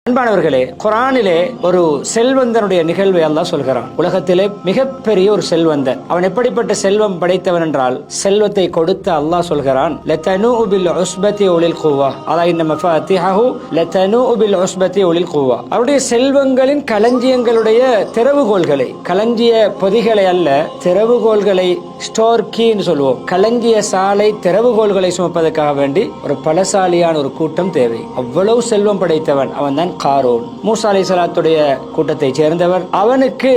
அன்பானவர்களே, குர்ஆனிலே ஒரு செல்வந்தனுடைய நிகழ்வை அல்லாஹ் சொல்கிறான். உலகத்திலே மிகப்பெரிய ஒரு செல்வந்தன். அவன் எப்படிப்பட்ட செல்வம் படைத்தவன் என்றால், செல்வத்தை கொடுத்த அல்லாஹ் சொல்கிறான், லதனூஉ பில் உஸ்பதி உலில் குவா அலா இன்ன மஃபாத்திஹு லதனூஉ பில் உஸ்பதி உலில் குவா. அவருடைய செல்வங்களின் களஞ்சியங்களுடைய திறவுகோல்களை, களஞ்சிய பொதிகளை அல்ல, திறவுகோல்களை, ஸ்டோர் கீன்னு சொல்லுவோம், களஞ்சிய சாலை திறவுகோல்களை சுமப்பதற்காக வேண்டி ஒரு பலசாலியான ஒரு கூட்டம் தேவை. அவ்வளவு செல்வம் படைத்தவன் அவன் தான் காரூன். மூசா அலைஹிஸ்ஸலாத்துடைய கூட்டத்தை சேர்ந்தவர். அவனுக்கு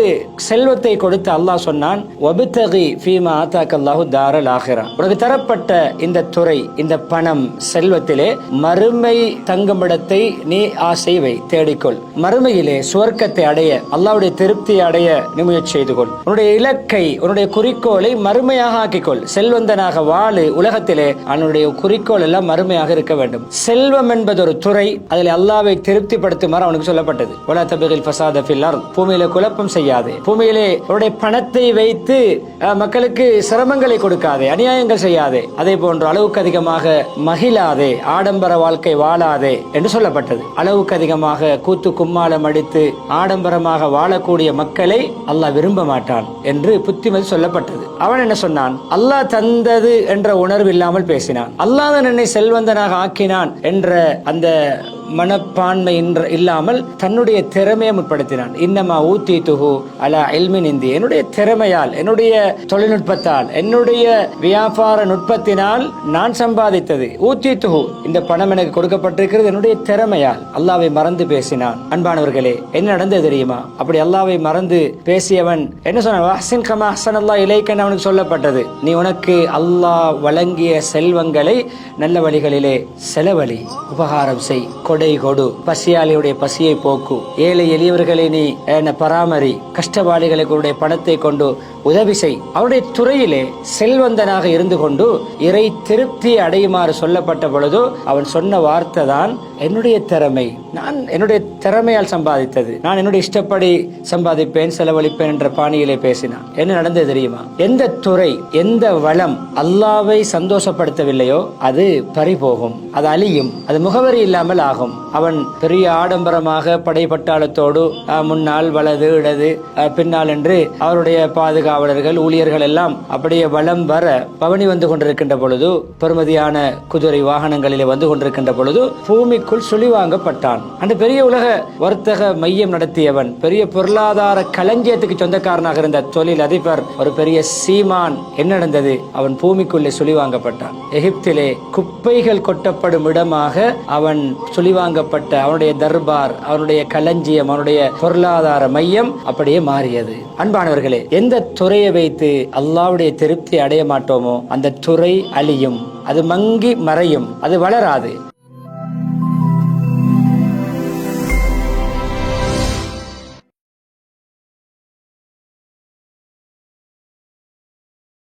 செல்வத்தை கொடுத்து அல்லாஹ் சொன்னான், வபித்தகி ஃபீமா ஆதாக்கல்லாஹு தாரல் ஆகிரா. உனக்கு தரப்பட்ட இந்த துறை, இந்த பணம், செல்வத்திலே மறுமை தங்குமிடத்தை நீ ஆசை வை, தேடிக்கொள். மறுமையிலே சுவர்க்கத்தை அடைய, அல்லாஹ்வுடைய திருப்தியை அடைய நீ முயற்சி செய்து கொள். உன்னுடைய இலக்கை, உன்னுடைய குறிக்கோளை மறுமையாக ஆக்கிக்கொள். செல்வந்தனாக வாழு. உலகத்திலே அவனுடைய குறிக்கோள் எல்லாம் மறுமையாக இருக்க வேண்டும். செல்வம் என்பது ஒரு துறை. அதில் அல்லாஹ்வை திருப்திப்படுத்துமாறு அவனுக்கு சொல்லப்பட்டது. வலா தபிகில் ஃபஸாத ஃபில் அர்த். பூமியிலே குழப்பம் செய்யாதே. பூமியிலே அவருடைய பணத்தை வைத்து மக்களுக்கு சிரமங்களை கொடுக்காதே, அநியாயங்கள் செய்யாதே. அதே போன்று அளவுக்கு அதிகமாக மகிழாதே, ஆடம்பர வாழ்க்கை வாழாதே என்று சொல்லப்பட்டது. அளவுக்கு அதிகமாக கூத்து கும்மாளம் அடித்து ஆடம்பரமாக வாழக்கூடிய மக்களை அல்லாஹ் விரும்ப மாட்டான் என்று புத்திமதி சொல்லப்பட்டது. அவன் என்ன சொன்னான்? அல்லாஹ் தந்தது என்ற உணர்வு இல்லாமல் பேசினான். அல்லாஹ் தான் என்னை செல்வந்தனாக ஆக்கினான் என்ற அந்த மனப்பான்மை இல்லாமல் தன்னுடைய திறமையை முற்படுத்தினான். இன்னமா ஊத்தீதுஹு அலா இல்மின் இந்தி. என்னுடைய திறமையால், என்னுடைய தொழில்நுட்பத்தால், என்னுடைய வியாபார நுட்பத்தினால் நான் சம்பாதித்தது. ஊத்தீதுஹு, இந்த பணம் எனக்கு கொடுக்கப்பட்டிருக்கிறது என்னுடைய திறமையால். அல்லாஹ்வை மறந்து பேசினான். அன்பானவர்களே, என்ன நடந்தது தெரியுமா? அப்படி அல்லாஹ்வை மறந்து பேசியவன் என்ன சொன்னான்? அஹ்சின் கமா அஹ்ஸனல்லாஹு இலைக்க. அவனுக்கு சொல்லப்பட்டது, நீ உனக்கு அல்லாஹ் வழங்கிய செல்வங்களை நல்ல வழிகளிலே செலவழி, உபகாரம் செய், கொடை கொடு, பசியாளியுடைய பசியை போக்கு, ஏழை எளியவர்களை நீ பராமரி, கஷ்டவாளிகளுடைய பணத்தை கொண்டு உதவி செய். அவருடைய துறையிலே செல்வந்தனாக இருந்து கொண்டு இறை திருப்தி அடையுமாறு சொல்லப்பட்ட பொழுது அவன் சொன்ன வார்த்தை தான், என்னுடைய திறமை, நான் என்னுடைய திறமையால் சம்பாதித்தது, நான் என்னுடைய இஷ்டப்படி சம்பாதிப்பேன், செலவழிப்பேன் என்ற பாணியிலே பேசினான். என்ன நடந்தது தெரியுமா? எந்த துறை, எந்த வளம் அல்லாஹ்வை சந்தோஷப்படுத்தவில்லையோ அது பறிபோகும், அது அழியும், அது முகவரி இல்லாமல் ஆகும். அவன் பெரிய ஆடம்பரமாக படைப்பட்டாளத்தோடு முன்னால் வலது இடது பின்னால் என்று அவருடைய பாதுகாவலர்கள் ஊழியர்கள் எல்லாம் அப்படியே வலம் வர பவனி வந்து கொண்டிருக்கின்ற பொழுது, பெருமதியான குதிரை வாகனங்களிலே வந்து கொண்டிருக்கின்ற பொழுது பூமிக்குள் சுழிவாங்கப்பட்டான். அந்த பெரிய உலக வர்த்தக மையம் நடத்தியவன், பெரிய பொருளாதார களஞ்சியத்துக்கு சொந்தக்காரனாக இருந்த தொழில் அதிபர், ஒரு பெரிய சீமான். என்ன நடந்தது? அவன் பூமிக்குள்ளே சுழிவாங்கப்பட்டான். எகிப்திலே குப்பைகள் கொட்டப்படும் இடமாக அவன் சுழிவாங்கப்பட்ட அவனுடைய தர்பார், அவனுடைய களஞ்சியம், அவனுடைய பொருளாதார மையம் அப்படியே மாறியது. அன்பானவர்களே, எந்த துறையை வைத்து அல்லாஹ்வுடைய திருப்தி அடைய மாட்டோமோ அந்த துறை அழியும், அது மங்கி மறையும், அது வளராது.